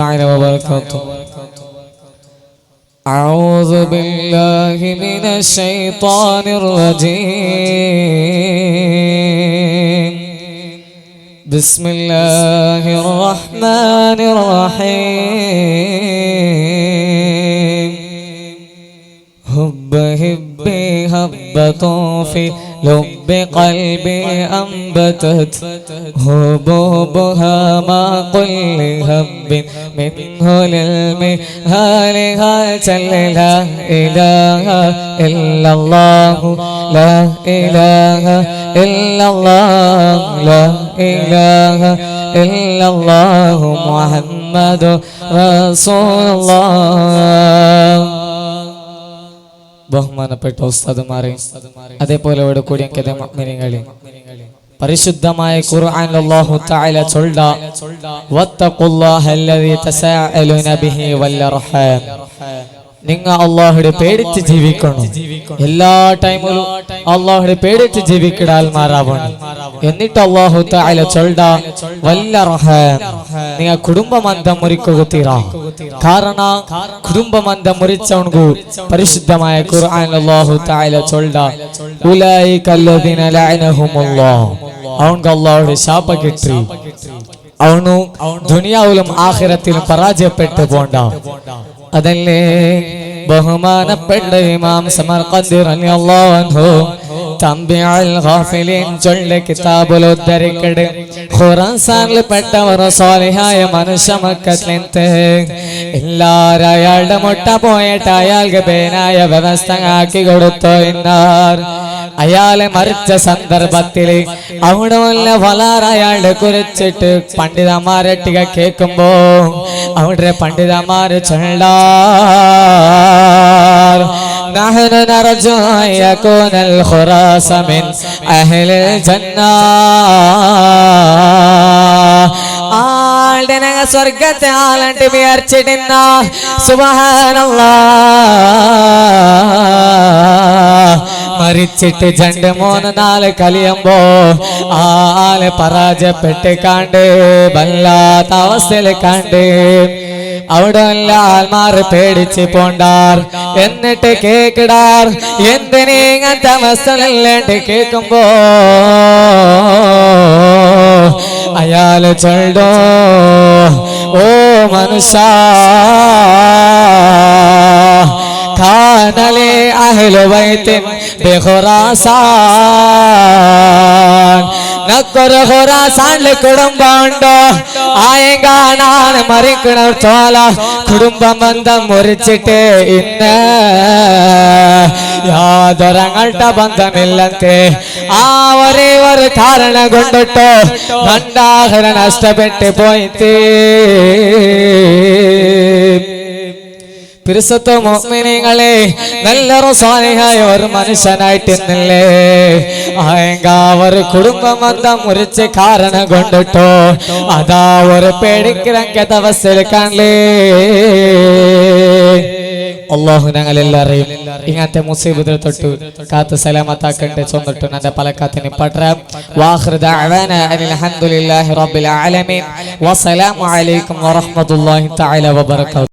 وبركاته. أعوذ بالله من الشيطان الرجيم. بسم الله الرحمن الرحيم. هب هبي هبة في لب قلبي أنبتت هبوبها ما كل هب منه للمهالها جل لا إله إلا الله لا إله إلا الله لا إله إلا الله محمد رسول الله. ബഹുമാനപ്പെട്ട ഉസ്താദുമാരെ, അതേപോലെ ഇവിടെ കൂടി മുഅ്മിനീങ്ങളെ, പരിശുദ്ധമായ ഖുർആനിൽ അല്ലാഹു തആല ചൊല്ല വത്തഖുല്ലാഹ അല്ലദീ തസാഅലൂന ബിഹി വൽ അർഹാം. നിങ്ങൾ അല്ലാഹുവിനെ പേടിച്ച് ജീവിക്കണം. എല്ലാ ടൈമിലും അല്ലാഹുവിനെ പേടിച്ച് ജീവിക്കുന്ന ആൾമാരാവണം. എന്നിട്ട് അല്ലാഹു തആല ചൊല്ല വൽ അർഹാം, നിങ്ങൾ കുടുംബബന്ധം മുറിക്കുക. കാരണം കുടുംബബന്ധം മുറിച്ചവൻകു പരിശുദ്ധമായ ഖുർആനിൽ അല്ലാഹു തആല ചൊല്ല ഉലൈക അല്ലദീന ലഅനഹുമുല്ലാഹ്, അവൻക്ക് അല്ലാഹുവിന്റെ ശാപം കിട്ടി. അവനു ദുനിയാവിലും ആഖിറത്തിലും പരാജയപ്പെട്ടു പോണ്ട. അതല്ലേ ബഹുമാനപ്പെട്ട ഇമാം സമർഖന്ദി റളിയല്ലാഹു അൻഹു തംബിഉൽ ഗാഫിലീൻ ചൊല്ല കിതാബുൽ ഉദ്ധരിക്കട് ഖുറാനിൽ പെട്ടവർ സ്വാലിഹായ മനുഷ്യ മക്കത്തിലെന്ത് എല്ലാവരും അയാളുടെ മുട്ട പോയിട്ട് അയാൾക്ക് പേനായ വ്യവസ്ഥ ആക്കി കൊടുത്തു. എന്നാർ അയാളെ മരിച്ച സന്ദർഭത്തിൽ അവിടെ വല്ല വളരെ അയാളുടെ കുറിച്ചിട്ട് പണ്ഡിതന്മാരെട്ടിക കേൾക്കുമ്പോ അവിടെ പണ്ഡിതന്മാര് ചൊല്ലാ نحن نرجو أن يكون الخراس من أهل الجنة. സ്വർഗത്തെ ആളണ്ട് വിചാരിച്ചിടുന്ന സുബ്ഹാനല്ലാഹ് മരിച്ചിട്ട് 2-3 കഴിയുമ്പോ ആളെ പരാജയപ്പെട്ട് കണ്ട് വല്ലാത്ത അവസ്ഥയിൽ കണ്ട് അവിടെ എല്ലാ ആൾമാര് പേടിച്ച് പോണ്ടാർ. എന്നിട്ട് കേക്കിടാർ എന്തിനെ ഇങ്ങനത്തെ അവസ്ഥയിലല്ലാണ്ട് കേൾക്കുമ്പോ അയാള് ചൊല്ലോ ഓ മനുഷ്യ കാനലേ അഹ്ലു ബൈത്തിൻ ബിഖുറാസാൻ, നക്കൊരു ഖുറാസാനിലെ കുടുംബമുണ്ടോ ആയെങ്കാനാണ് മരിക്കണത്തോല കുടുംബബന്ധം മുറിച്ചിട്ട് ഇന്ന് യാതൊരങ്ങളുടെ ബന്ധമില്ലത്തെ ആ ഒരേ ഒരു കാരണം കൊണ്ടിട്ടോ രണ്ടാഹര നഷ്ടപ്പെട്ടു പോയിട്ട് പിരിസത്തോ മുഅ്മിനീങ്ങളെ, നല്ലൊരു സ്വാലിഹായ ഒരു മനുഷ്യനായിട്ടിന്നല്ലേ ഒരു കുടുംബബന്ധം മുറിച്ച് കാരണം കൊണ്ടിട്ടോ അതാ ഒരു പേടിക്കിറങ്ങിയ അവസ്ഥയിൽ കാണലേ. അല്ലാഹു ഞങ്ങളെല്ലാരെയും ഇങ്ങനത്തെ മുസീബത്തിൽ തൊട്ട് കാത്ത് സലാമത്താക്കട്ടെ. ചൊന്നിട്ടു എന്റെ പലക്കാത്തിന് പട്രാം. വാഖിറു ദഅവാന അനിൽ ഹംദുലില്ലാഹി റബ്ബിൽ ആലമീൻ. വസ്സലാമു അലൈക്കും വറഹ്മത്തുള്ളാഹി തആല വബറകാതുഹു.